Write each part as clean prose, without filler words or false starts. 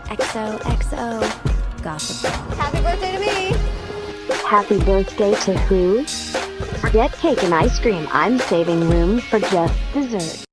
XOXO gossip. Happy birthday to me! Happy birthday to who? Forget cake and ice cream. I'm saving room for just dessert.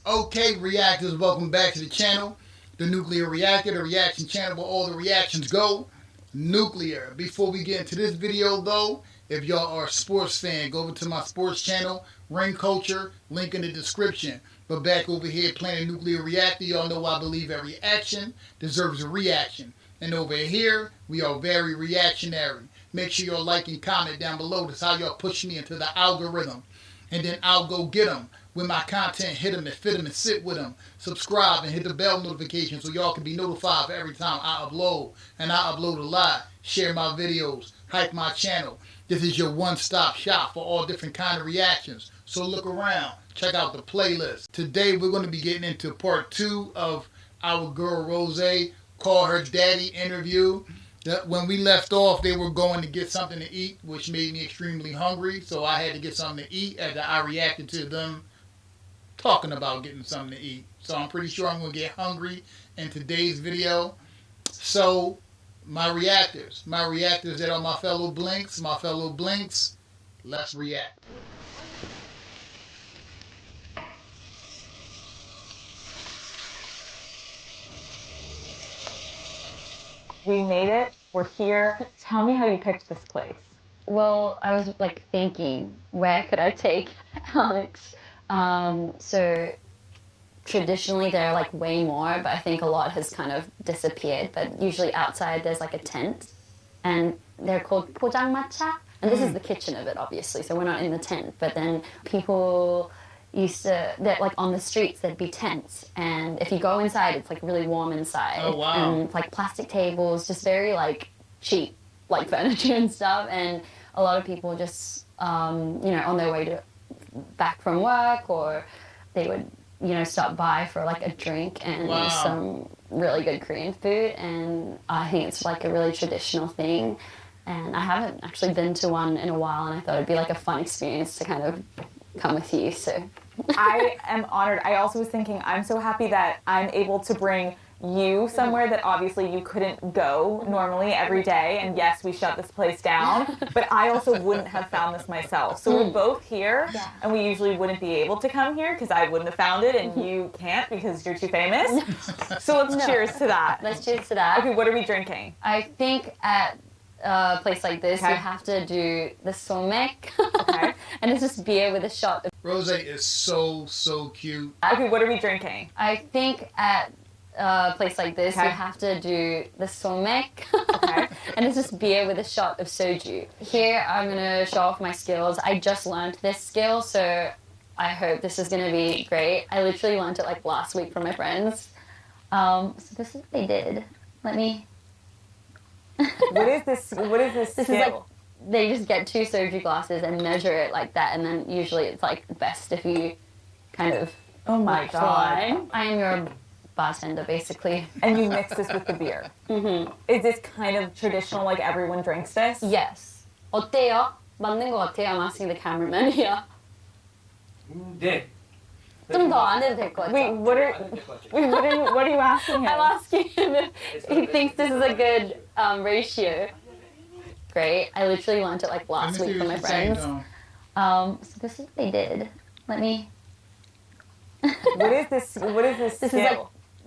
Okay, reactors, welcome back to the channel. The Nuclear Reactor, the reaction channel where all the reactions go. Nuclear. Before we get into this video though, if y'all are a sports fan, go over to my sports channel, Ring Culture, link in the description. But back over here playing Nuclear Reactor, y'all know I believe every action deserves a reaction. And over here, we are very reactionary. Make sure y'all like and comment down below. That's how y'all push me into the algorithm. And then I'll go get them. When my content hit them and fit them and sit with them. Subscribe and hit the bell notification so y'all can be notified for every time I upload. And I upload a lot. Share my videos. Hype my channel. This is your one-stop shop for all different kind of reactions. So look around. Check out the playlist. Today we're going to be getting into part 2 of our girl ROSÉ Call Her Daddy interview. When we left off, they were going to get something to eat, which made me extremely hungry. So I had to get something to eat as I reacted to them talking about getting something to eat. So I'm pretty sure I'm going to get hungry in today's video. So my reactors that are my fellow blinks, let's react. We made it. We're here. Tell me how you picked this place. Well, I was like thinking, where could I take Alex? So traditionally there are like way more, but I think a lot has kind of disappeared. But usually outside there's like a tent, and they're called 포장마차. And this is the kitchen of it, obviously. So we're not in the tent. But then people used to, that like on the streets there'd be tents, and if you go inside it's like really warm inside. Oh wow. And like plastic tables, just very like cheap like furniture and stuff. And a lot of people just you know, on their way to back from work, or they would, you know, stop by for like a drink and some really good Korean food. And I think it's like a really traditional thing, and I haven't actually been to one in a while, and I thought it'd be like a fun experience to kind of come with you. So I am honored. I also was thinking, I'm so happy that I'm able to bring you somewhere that obviously you couldn't go normally every day. And yes, we shut this place down, but I also wouldn't have found this myself. So we're both here, and we usually wouldn't be able to come here because I wouldn't have found it, and you can't because you're too famous. So let's cheers to that. let's cheers to that. Okay, what are we drinking? I think at a place like this, you have to do the somek. Okay. And it's just beer with a shot of... ROSÉ is so cute. Okay, what are we drinking? I think at a place like this, you have to do the somek. Okay. And it's just beer with a shot of soju. Here, I'm gonna show off my skills. I just learned this skill, so I hope this is gonna be great. I literally learned it like last week from my friends. So this is what they did. Let me... What is this This skill? is like, they just get 2 soju glasses and measure it like that, and then usually it's like best if you kind of... Oh my God. I am your bartender, basically. And you mix this with the beer. Mm-hmm. Is this kind of traditional, like everyone drinks this? Yes. 어때요? 맞는 것 같아요? I'm asking the cameraman here. 네. 좀 더 안 해도 될 것 같아요. Wait, what are you asking him? I'm asking him if he thinks this is a good ratio. Great. I literally learned it like last week from my friends. So this is what they did. Let me... What is this This is skill? like,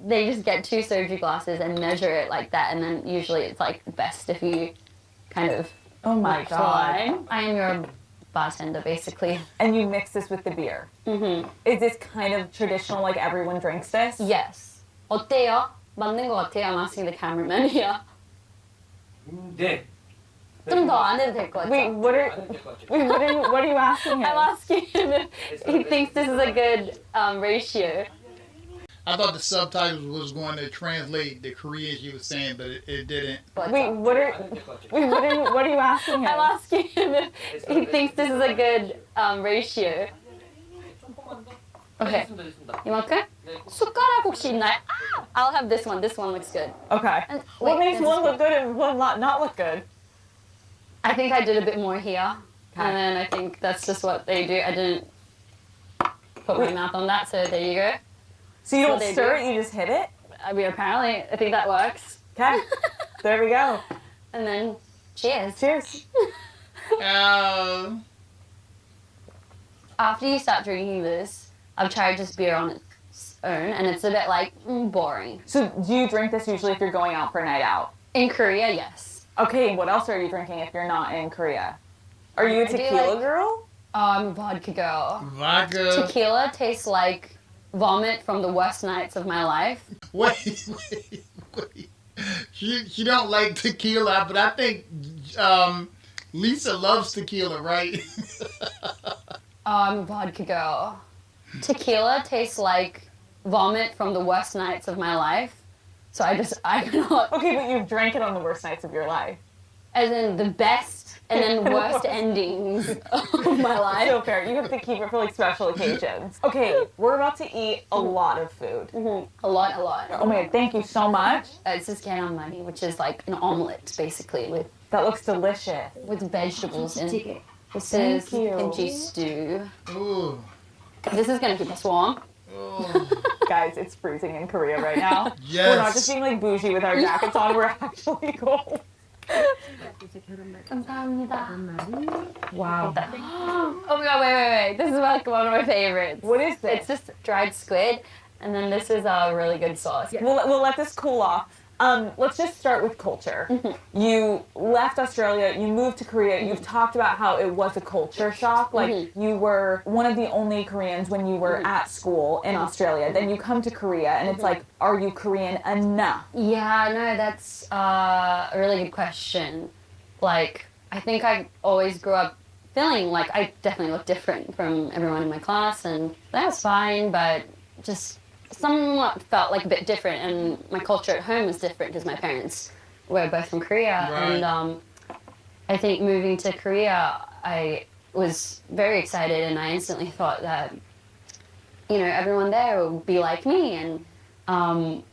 they just get 2 soju glasses and measure it like that, and then usually it's like best if you kind of... Oh my God. I am your bartender, basically. And you mix this with the beer. Mm-hmm. Is this kind of traditional, like everyone drinks this? Yes. 어때요? 맞는 것 같아요? I'm asking the cameraman here. 네. 좀 더 안 해도 될 것 같아요. Wait, what are you asking him? I'm asking him if he thinks this is a good ratio. I thought the subtitles was going to translate the Korean she was saying, but it didn't. Wait, what are you asking him? I'm asking him if he thinks this is a good ratio. Okay. 이만큼? 숟가락 혹시 있나요? Ah! I'll have this one. This one looks good. Okay. And, What wait, makes this one is look good and one not look good? I think I did a bit more here. And then I think that's just what they do. I didn't put my mouth on that, so there you go. So you don't they stir do. it, you just hit it? I mean, apparently, I think that works. Okay. There we go. And then, cheers. Cheers. After you start drinking this, I've tried just beer on its own, and it's a bit like boring. So do you drink this usually if you're going out for a night out? In Korea, yes. Okay, what else are you drinking if you're not in Korea? Are you a I do tequila like- girl? I'm a vodka girl. Vodka. Tequila tastes like vomit from the worst nights of my life. Wait. She don't like tequila, but I think Lisa loves tequila, right? I'm a vodka girl. Tequila tastes like vomit from the worst nights of my life. So I cannot, Okay, but you've drank it on the worst nights of your life. as in the best and then worst endings of my life. So fair. You have to keep it for like special occasions. Okay, we're about to eat a lot of food. A lot. Oh my god, thank you so much. It's just garam money, which is like an omelette, basically, That looks delicious. with vegetables in it. This Thank is you. kimchi stew. Ooh. This is gonna keep us warm. Oh. Guys, it's freezing in Korea right now. Yes. We're not just being like bougie with our jackets on, we're actually cold. 감사합니다. Wow. Oh my god, wait. This is like one of my favorites. What is this? It's just dried squid, and then this is a really good sauce. We'll let this cool off. Let's just start with culture. You left Australia, you moved to Korea, you've talked about how it was a culture shock. Like, you were one of the only Koreans when you were at school in Australia. Then you come to Korea, and it's like, are you Korean enough? Yeah, no, that's a really good question. Like, I think I always grew up feeling like I definitely looked different from everyone in my class, and that was fine, but just somewhat felt like a bit different, and my culture at home was different because my parents were both from Korea. Right. And I think moving to Korea, I was very excited, and I instantly thought that, you know, everyone there would be like me, and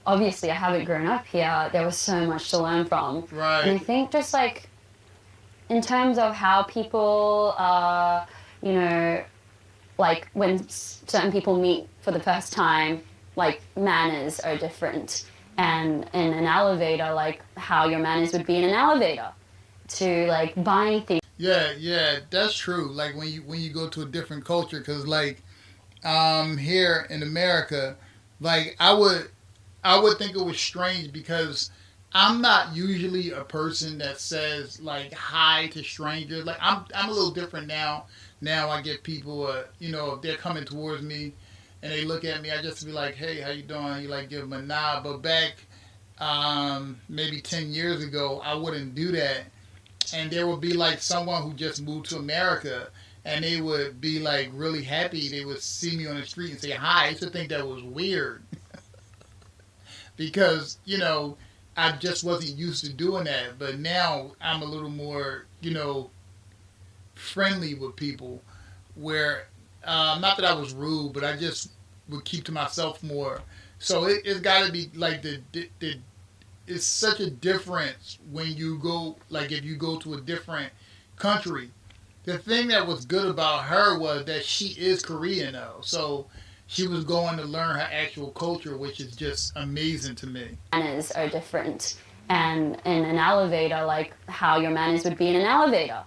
obviously I haven't grown up here. There was so much to learn from. Right. And I think just like in terms of how people, you know, like when certain people meet for the first time, like manners are different. And in an elevator, like how your manners would be in an elevator, to like buying things. Yeah, that's true. Like when you go to a different culture, because like here in America, like I would think it was strange because I'm not usually a person that says like hi to strangers. Like I'm a little different now. Now I get people, you know, if they're coming towards me and they look at me, I just be like, hey, how you doing? You like give them a nod. But back maybe 10 years ago, I wouldn't do that. And there would be like someone who just moved to America, and they would be like really happy. They would see me on the street and say hi. I used to think that was weird because, you know, I just wasn't used to doing that. But now I'm a little more, you know, friendly with people, where not that I was rude, but I just would keep to myself more. So it's got to be like it's such a difference when you go, like if you go to a different country. The thing that was good about her was that she is Korean though, so she was going to learn her actual culture, which is just amazing to me. Manners are different, and in an elevator, like how your manners would be in an elevator,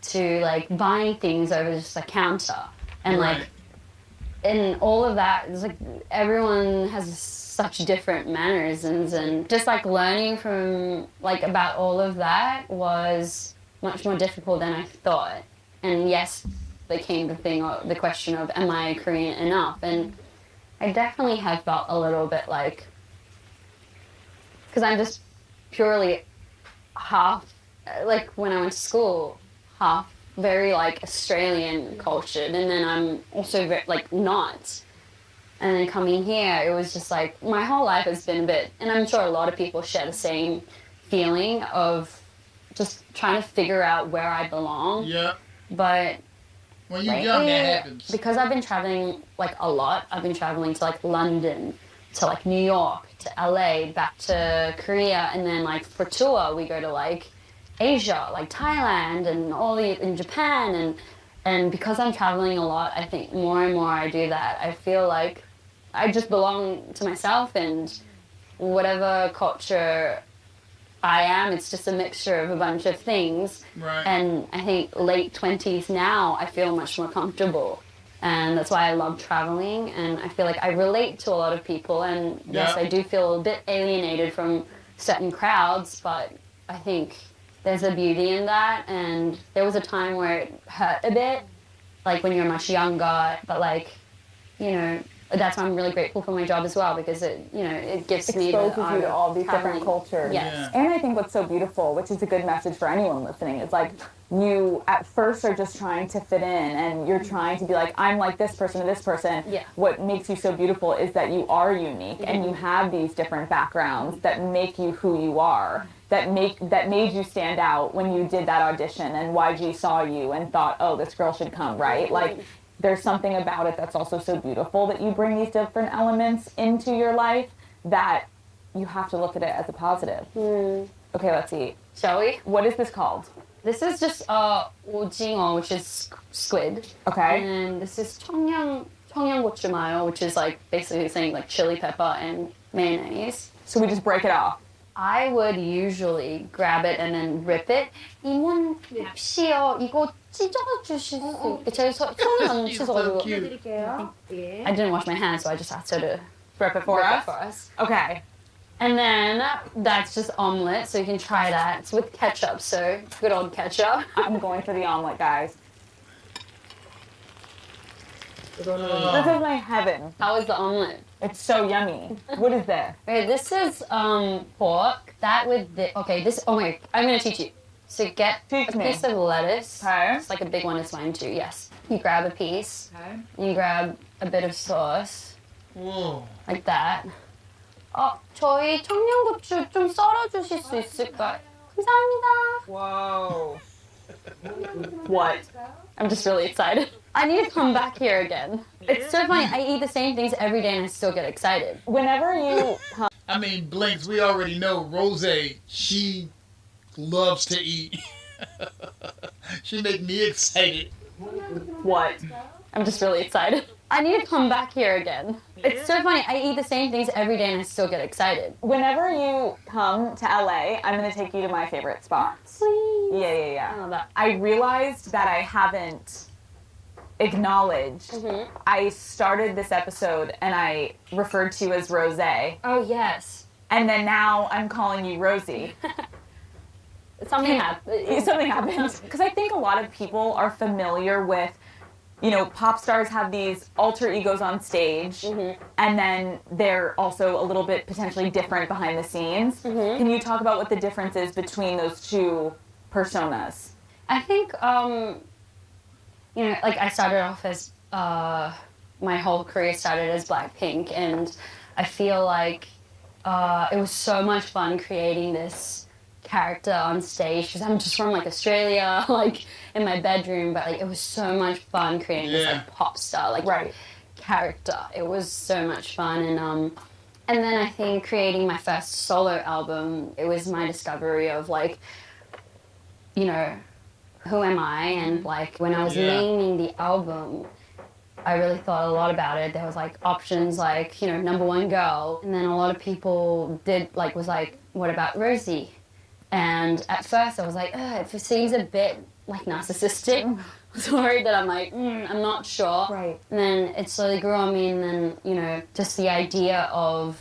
to like buying things over just a counter, and Right. like in all of that, it's like everyone has such different mannerisms, and just like learning from like about all of that was much more difficult than I thought. And yes, there came the question of, am I Korean enough? And I definitely have felt a little bit like, because I'm just purely half, like when I went to school, half very like Australian cultured, and then I'm also very, like not. And then coming here, it was just like my whole life has been a bit, and I'm sure a lot of people share the same feeling of just trying to figure out where I belong. Yeah. But When you're young, that happens. because I've been traveling like a lot. I've been traveling to like London, to like New York, to LA, back to Korea, and then like for tour we go to like Asia, like Thailand, and in Japan, and because I'm traveling a lot, I think more and more I do that. I feel like I just belong to myself, and whatever culture I am, it's just a mixture of a bunch of things. Right. And I think late 20s now, I feel much more comfortable. And that's why I love traveling. And I feel like I relate to a lot of people. And yes, Yeah. I do feel a bit alienated from certain crowds, but I think there's a beauty in that. And there was a time where it hurt a bit, like when you're much younger, but like, you know, that's why I'm really grateful for my job as well, because it gives me the Exposes you to all these different cultures. Yes. Yeah. And I think what's so beautiful, which is a good message for anyone listening, is like you at first are just trying to fit in and you're trying to be like, I'm like this person to this person. Yeah. What makes you so beautiful is that you are unique and you have these different backgrounds that make you who you are, that made you stand out when you did that audition and YG saw you and thought, oh, this girl should come, right? Like, there's something about it that's also so beautiful that you bring these different elements into your life that you have to look at it as a positive. Okay, let's see. Shall we? What is this called? This is just 오징어, which is squid. Okay. And this is 청양고추마요, which is like basically saying like chili pepper and mayonnaise. So we just break it off. I would usually grab it and then rip it. 이모는 혹시요 이거 찢어주실 수 있게 제가 손이 너무 She's so 찢어가지고. cute. I didn't wash my hands, so I just asked her to Rip it for rip us? it for us. Okay. And then that's just omelet, so you can try that. It's with ketchup, so good old ketchup. I'm going for the omelet, guys. This is my heaven. How is the omelet? It's so yummy. What is this? Okay, this is pork. That with the this. Oh my! I'm gonna teach you. So get Teach a me. piece of lettuce. Okay. It's like a big one is fine too. Yes. You grab a piece. Okay. You grab a bit of sauce Whoa. like that. 저희 청양고추 좀 썰어주실 수 있을까요? 감사합니다. Whoa. What? I'm just really excited. I need to come back here again. It's so funny. I eat the same things every day and I still get excited. Whenever you come, I mean, Blinks, we already know Rosé, she loves to eat. She make me excited. what? I'm just really excited. I need to come back here again. It's so funny. I eat the same things every day and I still get excited. Whenever you come to LA, I'm gonna take you to my favorite spots. Please. Yeah. I love that. I realized that I haven't acknowledged. I started this episode and I referred to you as Rosé, Oh, yes. and then now I'm calling you Rosie. Something happened. Something happened. Because I think a lot of people are familiar with, you know, pop stars have these alter egos on stage, and then they're also a little bit potentially different behind the scenes. Can you talk about what the difference is between those two personas? I think, you know, like I started off as, my whole career started as BLACKPINK, and I feel like it was so much fun creating this character on stage, because I'm just from like Australia, like in my bedroom, but like it was so much fun creating this like pop star like character. It was so much fun, and then I think creating my first solo album, it was my discovery of like, you know, who am I? And like when I was naming the album, I really thought a lot about it. There was like options like, you know, number one girl, and then a lot of people was like, what about Rosie? And at first I was like, it seems a bit like narcissistic. I was worried that I'm like, I'm not sure. Right. And then it slowly grew on me, and then, you know, just the idea of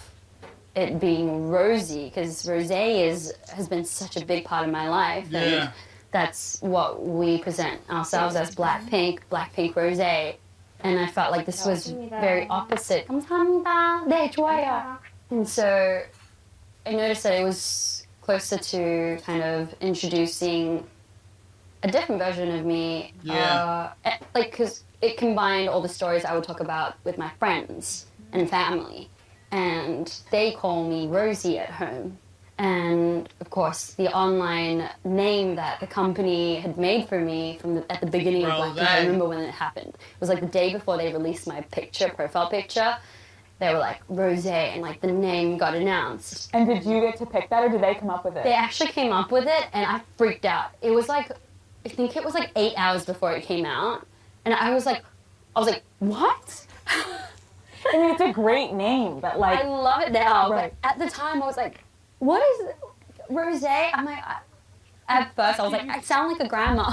it being Rosie, because Rosé has been such a big part of my life. And that's what we present ourselves as, BLACKPINK Rosé. And I felt like this was very opposite. 감사합니다. 네, 좋아요. And so I noticed that it was closer to kind of introducing a different version of me. Like, because it combined all the stories I would talk about with my friends. and family. And they call me Rosie at home. And of course, the online name that the company had made for me at the beginning of BLACKPINK, I remember when it happened. It was like the day before they released my profile picture. They were like ROSÉ, and like the name got announced. And did you get to pick that, or did they come up with it? They actually came up with it, and I freaked out. It was like, I think it was like 8 hours before it came out, and I was like, what? I mean, it's a great name, but like... I love it now, Right. but at the time I was like, what is it? ROSÉ? I'm like, at first I was like, I sound like a grandma.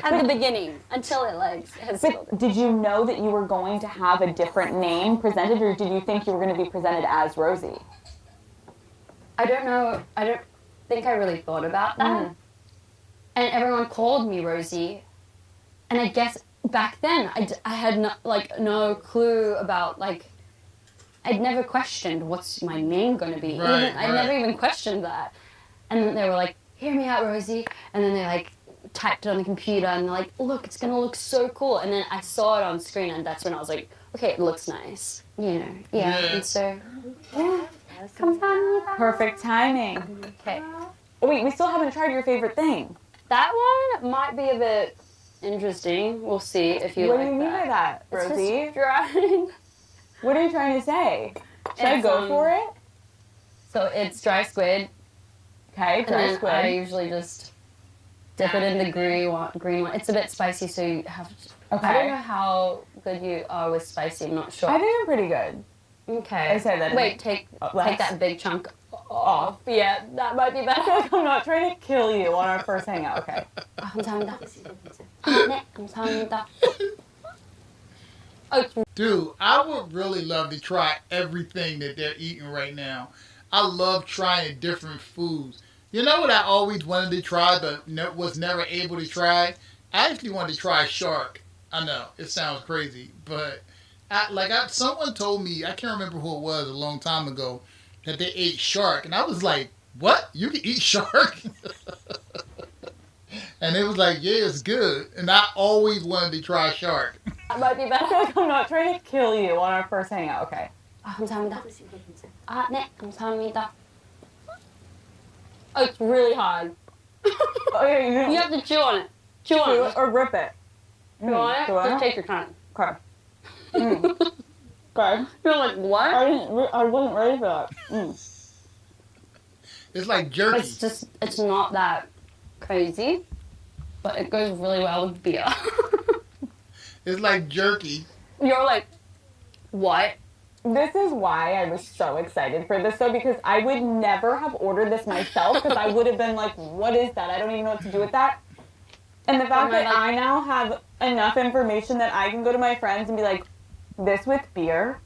At the beginning, until it like has... But did you know that you were going to have a different name presented, or did you think you were going to be presented as Rosie? I don't know. I don't think I really thought about that. And everyone called me Rosie. And I guess back then I had no clue about like... I'd never questioned what's my name going to be. I never even questioned that. And then they were like, hear me out, Rosie. And then they like typed it on the computer and they're like, look, it's going to look so cool. And then I saw it on screen and that's when I was like, okay, it looks nice. You know, yeah. And so, yeah, come on. Perfect timing. Okay. Oh, wait, we still haven't tried your favorite thing. That one might be a bit interesting. We'll see if you What like do you mean by that, It's Rosie? just dry. What are you trying to say? Should I go for it? So it's dry squid. Okay, And dry then squid. I usually just dip it in the green one. It's a bit spicy, so you have to... Okay. I don't know how good you are with spicy. I'm not sure. I think I'm pretty good. Okay. I say that. Wait, take less. that big chunk off. Yeah, that might be I feel better. like I'm not trying to kill you on our first hangout. Okay. 감사합니다. 네, 감사합니다. Oh, Dude, I would really love to try everything that they're eating right now. I love trying different foods. You know what I always wanted to try but was never able to try? I actually wanted to try shark. I know, it sounds crazy, but someone told me, I can't remember who it was a long time ago, that they ate shark. And I was like, what? You can eat shark? And it was like, yeah, it's good. And I always wanted to try shark. that might be I better. feel like I'm not trying to kill you on our first hangout. Okay. 감사합니다. 네, 감사합니다. Oh, it's really hard. Oh, yeah, You have to chew on it. Chew on chew it. it or rip it. Chew on it. chew on Just it? take your time. Okay. Okay. You're like, what? I wasn't ready for that. It's like jerky. It's not that crazy, but it goes really well with beer. It's like jerky. You're like, what? This is why I was so excited for this, though, because I would never have ordered this myself, because I would have been like, what is that? I don't even know what to do with that. And the fact that I now have enough information that I can go to my friends and be like, this with beer?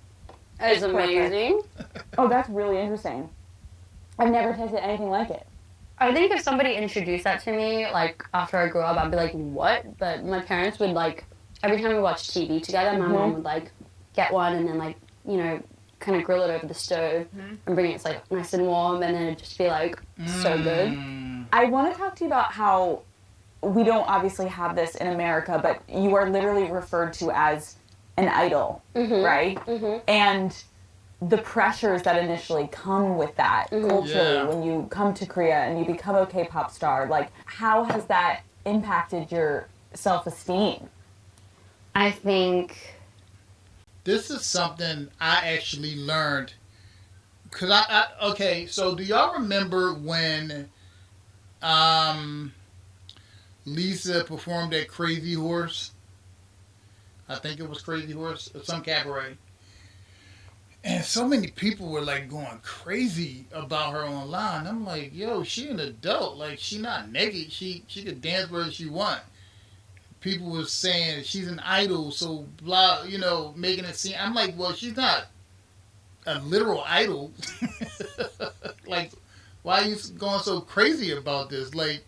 It's amazing. Oh, that's really interesting. I've never tasted anything like it. I think if somebody introduced that to me, like, after I grew up, I'd be like, what? But my parents would, like, every time we watched TV together, my mom would, like, get one and then, like, you know, kind of grill it over the stove and bring it, it's, like, nice and warm, and then it'd just be, like, so good. I want to talk to you about how we don't obviously have this in America, but you are literally referred to as an idol, right? And the pressures that initially come with that culturally when you come to Korea and you become a K-pop star, like, how has that impacted your self-esteem? I think... This is something I actually learned. Cause okay, so do y'all remember when Lisa performed at Crazy Horse? I think it was Crazy Horse or some cabaret. And so many people were like going crazy about her online. I'm like, yo, she an adult. Like, she not naked. She could dance wherever she want. People were saying she's an idol, so blah, you know, making it seem. I'm like, well, she's not a literal idol. Like, why are you going so crazy about this? Like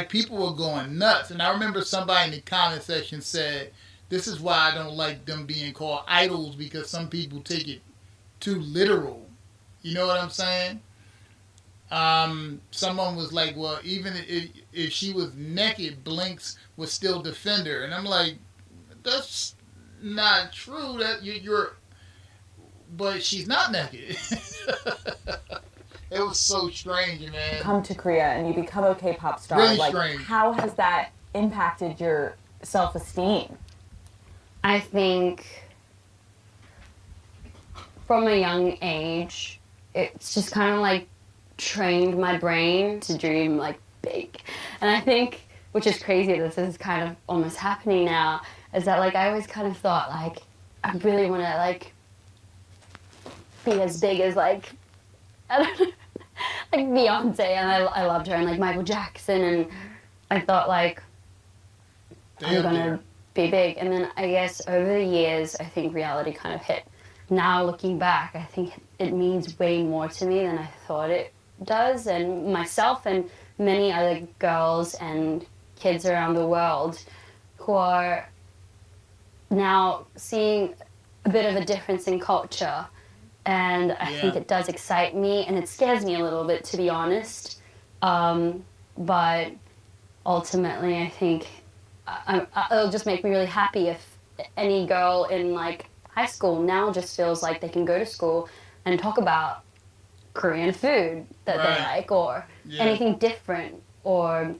people were going nuts. And I remember somebody in the comment section said, this is why I don't like them being called idols, because some people take it too literal. You know what I'm saying? Someone was like, well, even if she was naked, Blinks would still defend her. And I'm like, that's not true. That you're, but she's not naked. It was so strange, man. Come to Korea and you become a K-pop star. Really like, strange. how has that impacted your self-esteem? I think from a young age, it's just kind of like trained my brain to dream like big. And I think, which is crazy, this is kind of almost happening now, is that like I always kind of thought like I really want to like be as big as like, I don't know, like Beyonce, and I loved her, and like Michael Jackson, and I thought like I'm gonna be big. And then I guess over the years, I think reality kind of hit. Now looking back, I think it means way more to me than I thought it does, and myself and many other girls and kids around the world who are now seeing a bit of a difference in culture. And I think it does excite me, and it scares me a little bit, to be honest. But ultimately, I think it'll just make me really happy if any girl in like high school now just feels like they can go to school and talk about Korean food that they like, or anything different, or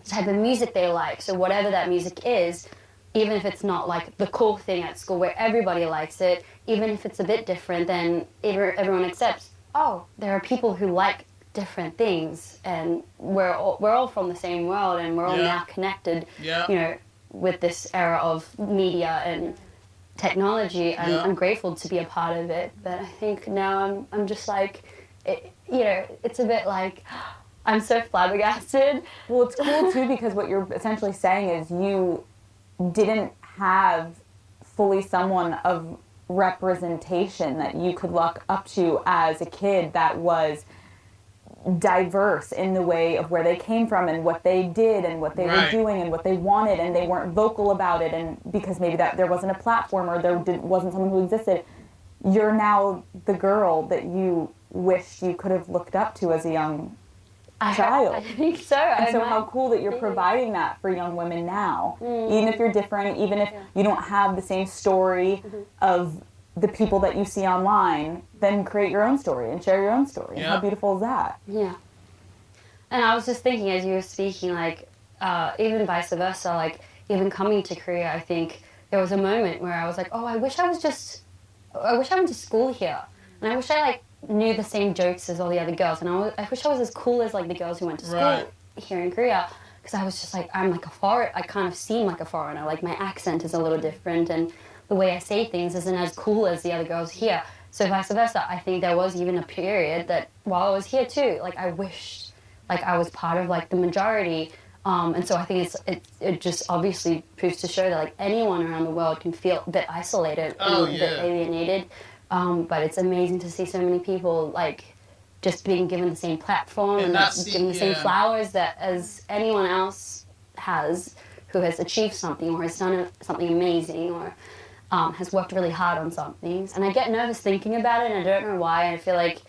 the type of music they like. So whatever that music is, even if it's not like the cool thing at school where everybody likes it, even if it's a bit different, then everyone accepts, oh, there are people who like different things, and we're all from the same world, and we're all now connected, you know, with this era of media and technology. I'm grateful to be a part of it, but I think now I'm just like, you know, it's a bit like, I'm so flabbergasted. Well, it's cool too, because what you're essentially saying is you didn't have fully someone of representation that you could look up to as a kid that was diverse in the way of where they came from and what they did and what they were doing and what they wanted, and they weren't vocal about it, and because maybe that there wasn't a platform or there wasn't someone who existed. You're now the girl that you wished you could have looked up to as a young child. I think so. And so how cool that you're providing that for young women now. Even if you're different, even if you don't have the same story of the people that you see online, then create your own story and share your own story. And how beautiful is that? Yeah. And I was just thinking as you were speaking, like, even vice versa, like, even coming to Korea, I think there was a moment where I was like, oh, I wish I went to school here. And I wish I, like, knew the same jokes as all the other girls. And I wish I was as cool as, like, the girls who went to school here in Korea. Because I was just like, I'm like a foreigner. I kind of seem like a foreigner. Like, my accent is a little different, and the way I say things isn't as cool as the other girls here. So vice versa, I think there was even a period that while I was here too, like I wished like I was part of like the majority. And so I think it just obviously proves to show that like anyone around the world can feel a bit isolated and a bit alienated. But it's amazing to see so many people like just being given the same platform and given the same flowers that as anyone else has who has achieved something or has done something amazing or has worked really hard on something. And I get nervous thinking about it, and I don't know why. I feel like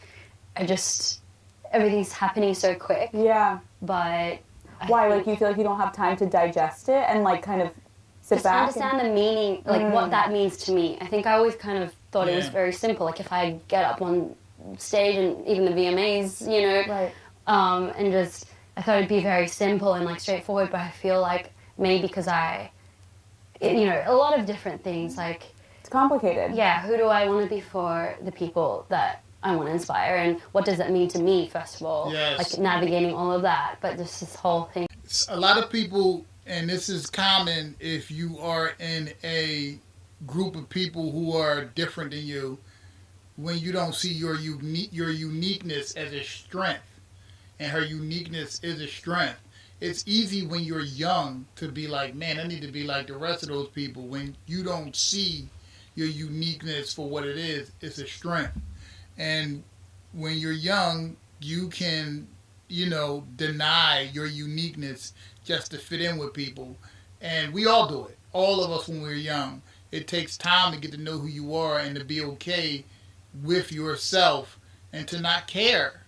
everything's happening so quick. Yeah. But why? Like you feel like you don't have time to digest it and like kind of sit back? Just understand the meaning, like what that means to me. I think I always kind of thought it was very simple. Like if I get up on stage and even the VMAs, you know, and just I thought it'd be very simple and like straightforward. But I feel like maybe because you know, a lot of different things, like... It's complicated. Yeah, who do I want to be for the people that I want to inspire, and what does that mean to me, first of all? Like, navigating all of that, but just this whole thing. A lot of people, and this is common if you are in a group of people who are different than you, when you don't see your uniqueness as a strength, and her uniqueness is a strength. It's easy when you're young to be like, man, I need to be like the rest of those people. When you don't see your uniqueness for what it is, it's a strength. And when you're young, you can, you know, deny your uniqueness just to fit in with people. And we all do it. All of us when we're young. It takes time to get to know who you are and to be okay with yourself and to not care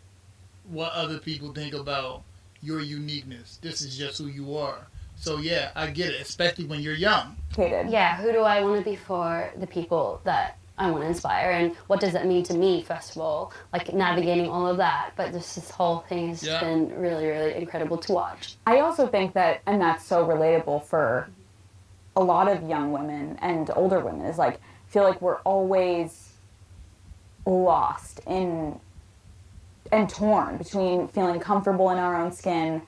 what other people think about your uniqueness. This is just who you are. So yeah, I get it, especially when you're young. Yeah, who do I want to be for the people that I want to inspire, and what does that mean to me, first of all, like navigating all of that. But this whole thing has been really, really incredible to watch. I also think that, and that's so relatable for a lot of young women and older women, is like, I feel like we're always lost in and torn between feeling comfortable in our own skin,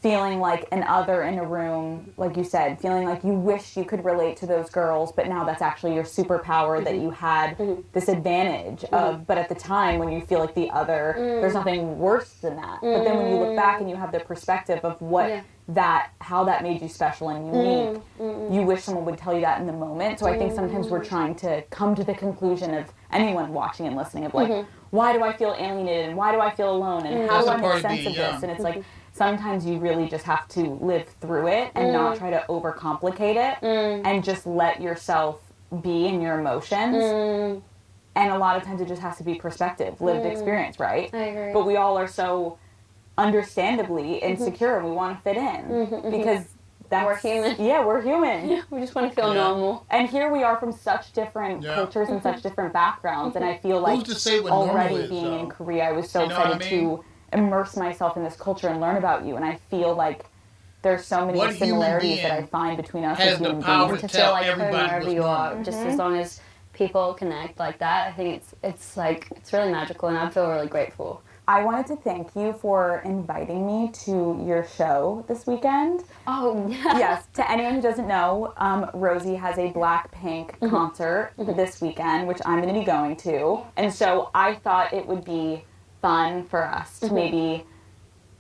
feeling like an other in a room, like you said, feeling like you wish you could relate to those girls, but now that's actually your superpower that you had this advantage of. But at the time when you feel like the other, there's nothing worse than that. But then when you look back and you have the perspective of what how that made you special and unique, you wish someone would tell you that in the moment. So I think sometimes we're trying to come to the conclusion of anyone watching and listening of like, why do I feel alienated and why do I feel alone and how do I make sense of this? And it's like, sometimes you really just have to live through it and not try to overcomplicate it and just let yourself be in your emotions. And a lot of times it just has to be perspective, lived experience, right? I agree. But we all are so understandably insecure and we want to fit in because that's... We're human. Yeah, we're human. We just want to feel normal. And here we are from such different cultures and such different backgrounds. And I feel like Who's to say what normal already is, being though? in Korea, I was so excited to immerse myself in this culture and learn about you, and I feel like there's so many What similarities that I find between us has as the human power beings. To tell feel like home everybody wherever what's you are, normal. just as long as people connect like that, I think it's like, it's really magical, and I feel really grateful. I wanted to thank you for inviting me to your show this weekend. Oh, yeah. Yes, to anyone who doesn't know, Rosie has a BLACKPINK concert this weekend, which I'm going to be going to. And so I thought it would be fun for us to maybe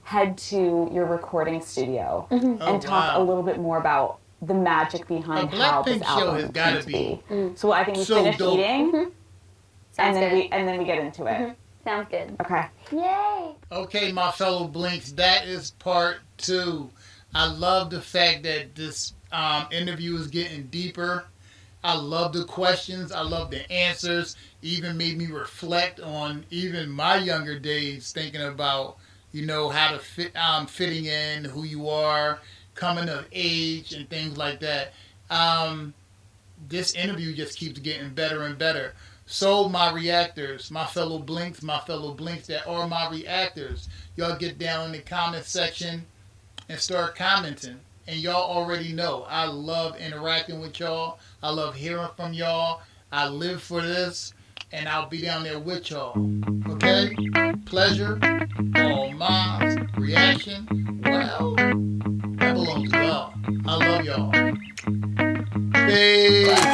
head to your recording studio and talk a little bit more about the magic behind how this BLACKPINK show album has got came to be So I think we so finish dope. eating, Sounds good. and then we get into it. Sounds good. Okay. Yay! Okay, my fellow Blinks, that is part 2. I love the fact that this interview is getting deeper. I love the questions. I love the answers. Even made me reflect on even my younger days, thinking about, you know, how to fitting in, who you are, coming of age, and things like that. This interview just keeps getting better and better. So my reactors, my fellow Blinks that are my reactors, y'all get down in the comment section and start commenting. And y'all already know, I love interacting with y'all. I love hearing from y'all. I live for this, and I'll be down there with y'all. Okay? Pleasure, all mine, reaction, well, that belongs to y'all. I love y'all. Peace.